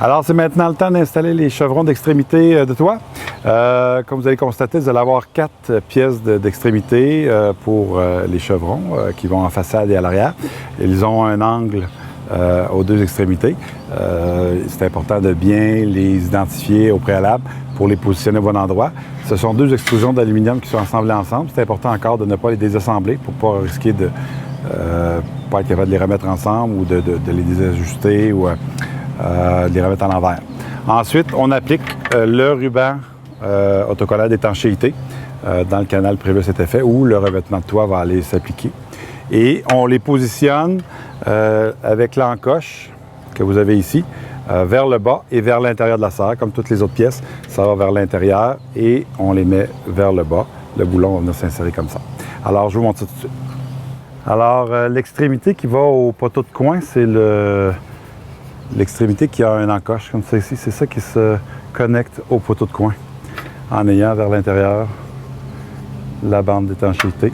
Alors, c'est maintenant le temps d'installer les chevrons d'extrémité de toit. Comme vous allez constater, vous allez avoir 4 pièces d'extrémité pour les chevrons qui vont en façade et à l'arrière. Ils ont un angle aux 2 extrémités. C'est important de bien les identifier au préalable pour les positionner au bon endroit. Ce sont 2 extrusions d'aluminium qui sont assemblées ensemble. C'est important encore de ne pas les désassembler pour ne pas risquer de pas être capable de les remettre ensemble ou de les désajuster ou de les remettre à l'envers. Ensuite, on applique le ruban autocollant d'étanchéité dans le canal prévu à cet effet où le revêtement de toit va aller s'appliquer. Et on les positionne avec l'encoche que vous avez ici vers le bas et vers l'intérieur de la serre. Comme toutes les autres pièces, ça va vers l'intérieur et on les met vers le bas. Le boulon va venir s'insérer comme ça. Alors, je vous montre ça tout de suite. Alors, l'extrémité qui va au poteau de coin, c'est l'extrémité qui a un encoche comme ça ici. C'est ça qui se connecte au poteau de coin en ayant vers l'intérieur la bande d'étanchéité.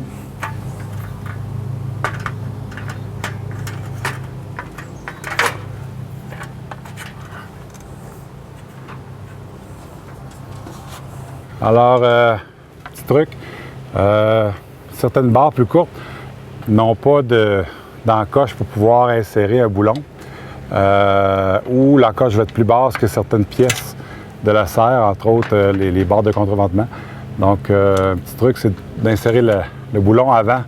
Alors, petit truc, certaines barres plus courtes n'ont pas d'encoche pour pouvoir insérer un boulon ou l'encoche va être plus basse que certaines pièces de la serre, entre autres les barres de contreventement. Donc, un petit truc, c'est d'insérer le boulon avant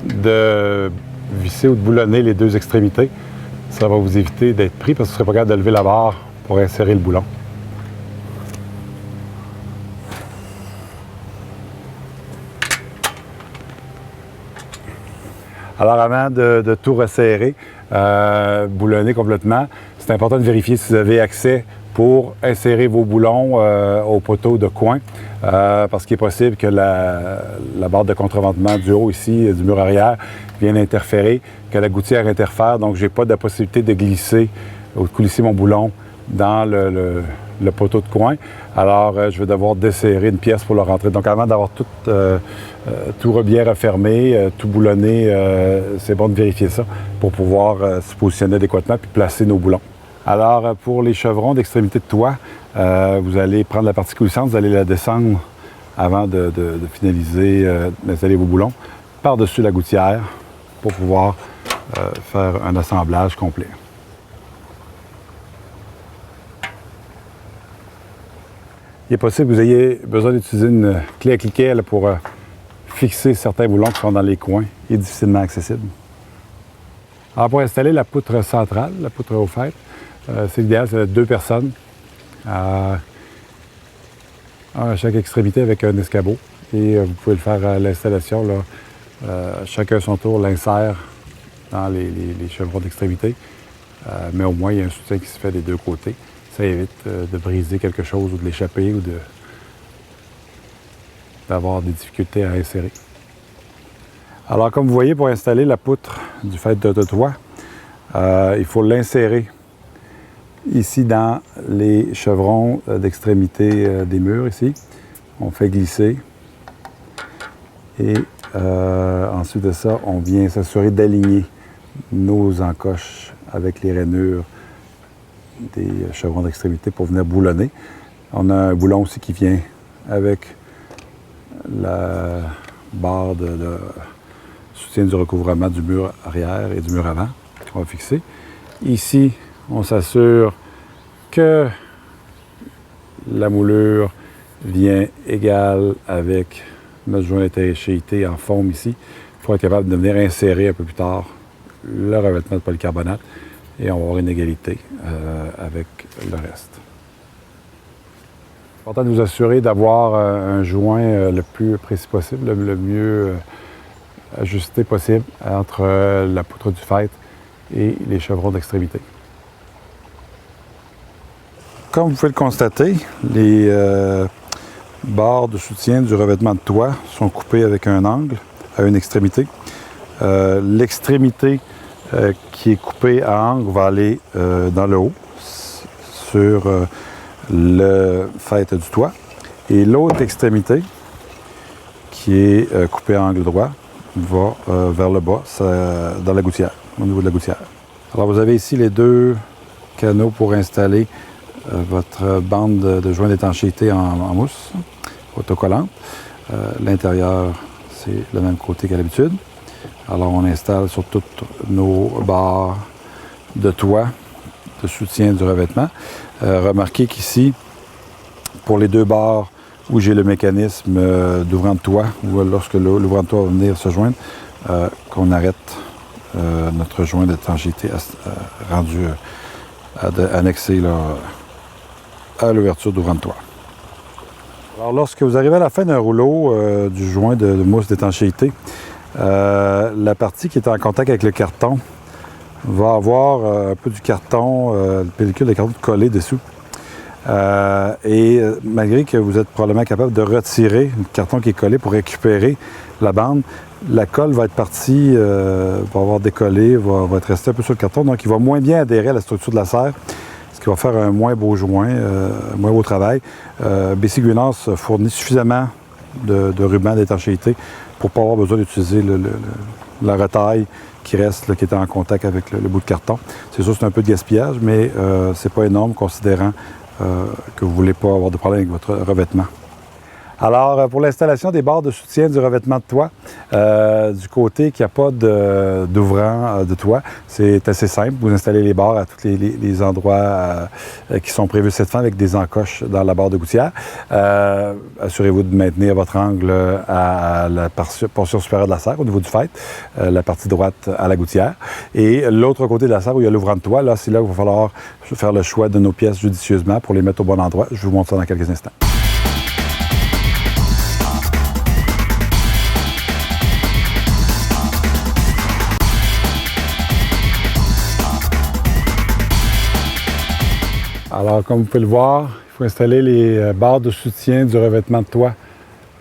de visser ou de boulonner les 2 extrémités. Ça va vous éviter d'être pris parce que vous ne serez pas capable de lever la barre pour insérer le boulon. Alors, avant de tout resserrer, boulonner complètement, c'est important de vérifier si vous avez accès pour insérer vos boulons au poteau de coin, parce qu'il est possible que la barre de contreventement du haut ici, du mur arrière, vienne interférer, que la gouttière interfère, donc je n'ai pas de possibilité de glisser ou de coulisser mon boulon dans le poteau de coin. Alors, je vais devoir desserrer une pièce pour le rentrer. Donc, avant d'avoir tout bien refermé, tout boulonné, c'est bon de vérifier ça pour pouvoir se positionner adéquatement puis placer nos boulons. Alors, pour les chevrons d'extrémité de toit, vous allez prendre la partie coulissante, vous allez la descendre avant de finaliser d'installer vos boulons par-dessus la gouttière pour pouvoir faire un assemblage complet. Il est possible que vous ayez besoin d'utiliser une clé à cliquet pour fixer certains boulons qui sont dans les coins et difficilement accessibles. Alors, pour installer la poutre centrale, la poutre au fer, c'est l'idéal, c'est 2 personnes à chaque extrémité avec un escabeau. Et vous pouvez le faire à l'installation. Chacun son tour l'insère dans les chevrons d'extrémité. Mais au moins, il y a un soutien qui se fait des 2 côtés. Ça évite de briser quelque chose ou de l'échapper ou d'avoir des difficultés à insérer. Alors, comme vous voyez, pour installer la poutre du fait de toit, il faut l'insérer ici dans les chevrons d'extrémité des murs ici. On fait glisser et ensuite de ça, on vient s'assurer d'aligner nos encoches avec les rainures des chevrons d'extrémité pour venir boulonner. On a un boulon aussi qui vient avec la barre de soutien du recouvrement du mur arrière et du mur avant qu'on va fixer. Ici, on s'assure que la moulure vient égale avec notre joint d'étanchéité en forme ici pour être capable de venir insérer un peu plus tard le revêtement de polycarbonate et on va avoir une égalité avec le reste. C'est important de vous assurer d'avoir un joint le plus précis possible, le mieux ajusté possible entre la poutre du fêtre et les chevrons d'extrémité. Comme vous pouvez le constater, les barres de soutien du revêtement de toit sont coupées avec un angle à une extrémité. L'extrémité qui est coupée à angle va aller dans le haut sur le fêtre du toit. Et l'autre extrémité qui est coupée à angle droit va vers le bas, dans la gouttière, au niveau de la gouttière. Alors vous avez ici les 2 canaux pour installer votre bande de joint d'étanchéité en mousse autocollante. L'intérieur, c'est le même côté qu'à l'habitude. Alors, on installe sur toutes nos barres de toit de soutien du revêtement. Remarquez qu'ici, pour les deux barres où j'ai le mécanisme d'ouvrant de toit, ou lorsque l'ouvrant de toit va venir se joindre, qu'on arrête notre joint d'étanchéité rendu annexé là, à l'ouverture d'ouvrant de toit. Alors, lorsque vous arrivez à la fin d'un rouleau du joint de mousse d'étanchéité, la partie qui est en contact avec le carton va avoir un peu du carton, la pellicule de carton collée dessous. Malgré que vous êtes probablement capable de retirer le carton qui est collé pour récupérer la bande, la colle va être partie, va avoir décollé, va être restée un peu sur le carton, donc il va moins bien adhérer à la structure de la serre, ce qui va faire un moins beau joint, un moins beau travail. BC Greenhouse fournit suffisamment de ruban d'étanchéité pour ne pas avoir besoin d'utiliser la retaille qui reste, là, qui était en contact avec le bout de carton. C'est sûr que c'est un peu de gaspillage, mais c'est pas énorme considérant que vous ne voulez pas avoir de problème avec votre revêtement. Alors, pour l'installation des barres de soutien du revêtement de toit, du côté qui n'y a pas d'ouvrant de toit, c'est assez simple. Vous installez les barres à tous les endroits qui sont prévus cette fin avec des encoches dans la barre de gouttière. Assurez-vous de maintenir votre angle à la portion supérieure de la serre, au niveau du faîte, la partie droite à la gouttière. Et l'autre côté de la serre où il y a l'ouvrant de toit, là, c'est là qu'il va falloir faire le choix de nos pièces judicieusement pour les mettre au bon endroit. Je vous montre ça dans quelques instants. Alors, comme vous pouvez le voir, il faut installer les barres de soutien du revêtement de toit.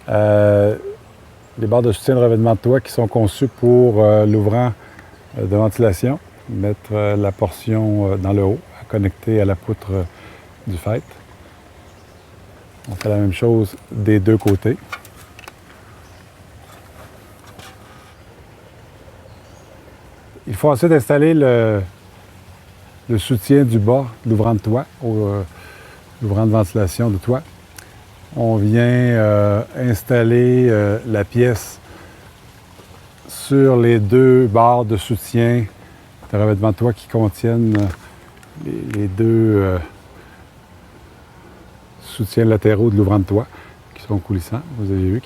Les barres de soutien de revêtement de toit qui sont conçues pour l'ouvrant de ventilation. Mettre la portion dans le haut, à connecter à la poutre du faîte. On fait la même chose des deux côtés. Il faut ensuite installer le soutien du bas de l'ouvrant de toit, l'ouvrant de ventilation de toit. On vient installer la pièce sur les deux barres de soutien de revêtement de toit qui contiennent les deux soutiens latéraux de l'ouvrant de toit qui sont coulissants. Vous avez vu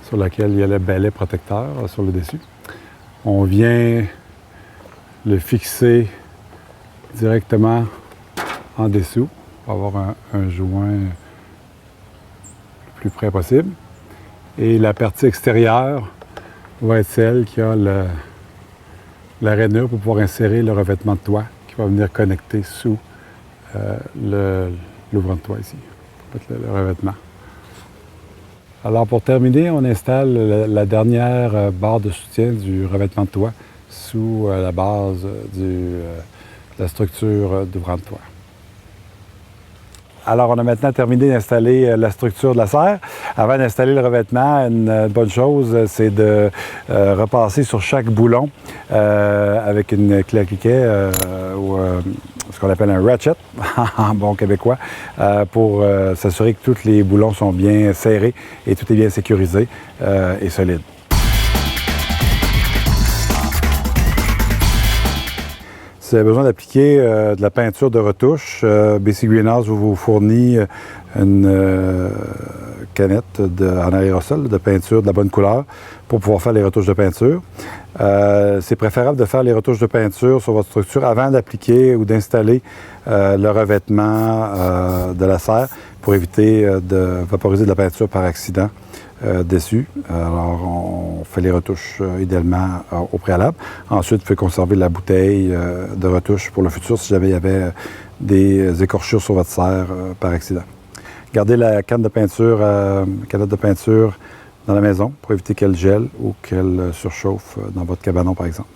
sur laquelle il y a le balai protecteur sur le dessus. On vient le fixer directement en dessous pour avoir un joint le plus près possible. Et la partie extérieure va être celle qui a la rainure pour pouvoir insérer le revêtement de toit qui va venir connecter sous l'ouvrant de toit ici, pour mettre le revêtement. Alors pour terminer, on installe la dernière barre de soutien du revêtement de toit sous la base de la structure d'ouvrant de toit. Alors, on a maintenant terminé d'installer la structure de la serre. Avant d'installer le revêtement, une bonne chose, c'est de repasser sur chaque boulon avec une clé à cliquet ou ce qu'on appelle un ratchet, en bon québécois, pour s'assurer que tous les boulons sont bien serrés et tout est bien sécurisé et solide. Si vous avez besoin d'appliquer de la peinture de retouche, BC Greenhouse vous fournit une canette en aérosol de peinture de la bonne couleur pour pouvoir faire les retouches de peinture. C'est préférable de faire les retouches de peinture sur votre structure avant d'appliquer ou d'installer le revêtement de la serre pour éviter de vaporiser de la peinture par accident dessus. Alors, on fait les retouches idéalement au préalable. Ensuite, vous pouvez conserver la bouteille de retouche pour le futur si jamais il y avait des écorchures sur votre serre par accident. Gardez la canne de peinture, canette de peinture dans la maison pour éviter qu'elle gèle ou qu'elle surchauffe dans votre cabanon, par exemple.